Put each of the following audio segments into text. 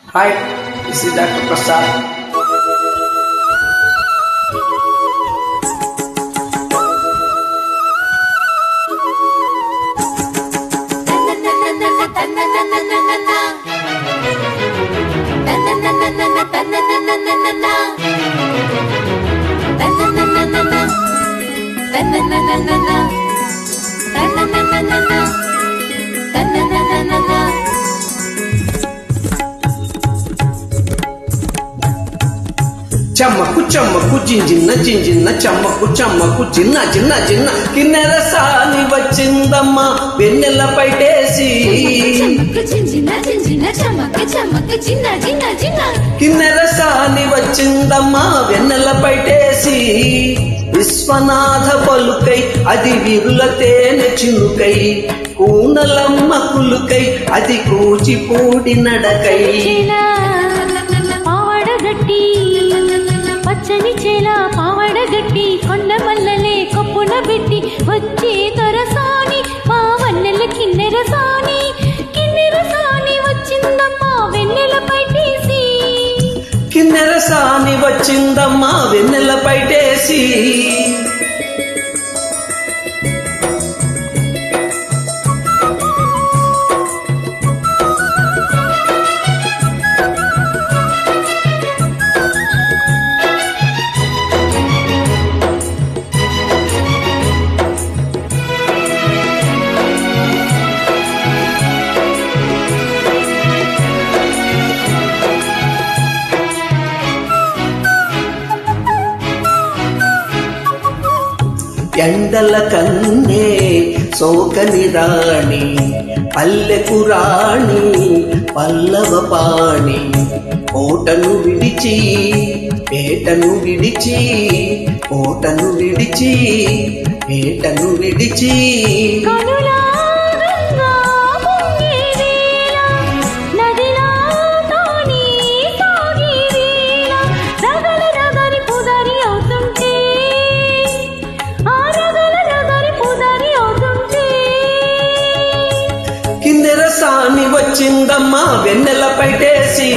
Hi, this is Dr. Prasad. చమ్మకు చమ్మకు జింజిన్న జింజిన్న చమ్మకు చమ్మకు చిన్న చిన్న చిన్న కిన్నెర సాని వచ్చిందమ్మా వెన్నెల పైటేసి కిన్నెర సాని వచ్చిందమ్మా వెన్నెల పైటేసి విశ్వనాథ పలుకై అది విరుల తేనె చినుకై కూనలమ్మ కులుకై అది కూచిపూడి నడకై పచ్చని చేల పావడగట్టి కొండ మల్లలే కొప్పున పెట్టి వచ్చే దొరసాని మా వన్నెల కిన్నెర సాని వచ్చిందమ్మా వెన్నెల పైటేసి కిన్నెర సాని వచ్చిందమ్మా వెన్నెల పైటేసి ఎండల కన్నే సోకని రాణి పల్లెకు రాణి పల్లవ పాణి కోటను విడిచి పేటను విడిచి కోటను విడిచి పేటను విడిచి కిన్నెర సాని వచ్చిందమ్మా వెన్నెల పైటేసి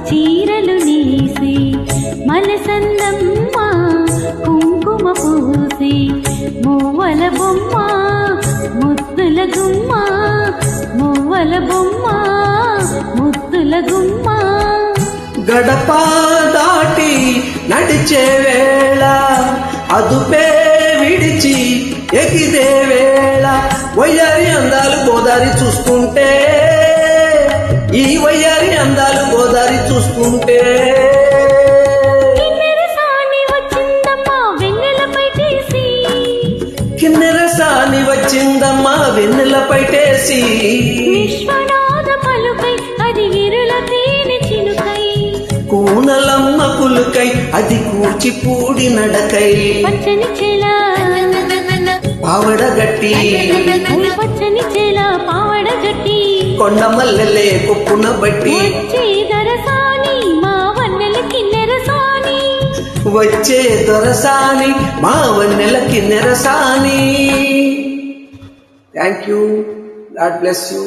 చీరలు నేసి మనసందమ్మ కుంకుమ పూసి మువ్వల బొమ్మ ముద్దుల గుమ్మ మువ్వల బొమ్మ ముద్దుల గుమ్మ గడప దాటి నడిచే వేళ అదుపే విడిచి ఎగిరే వేళ వయ్యారి అందాలు గోదారి చూస్తుంటే ఈ వయ్యారి అందాలు గోదారి చూస్తుంటే కిన్నెర సాని వచ్చిందమ్మా వెన్నెల పైటేసి కిన్నెర సాని వచ్చిందమ్మా వెన్నెల పైటేసి విశ్వనాథ పలుకై అది విరుల తేనె చినుకై కూనలమ్మ కులుకై అది కూచిపూడి నడకై పచ్చని చేల పావడగట్టి పచ్చని చేల పావడగట్టి కొండ మల్లెలే కొప్పున బట్టి వచ్చే దొరసాని మా వన్నెల కిన్నెర సాని వచ్చే దొరసాని మా వన్నెల కిన్నెర సాని. Thank you. God bless you.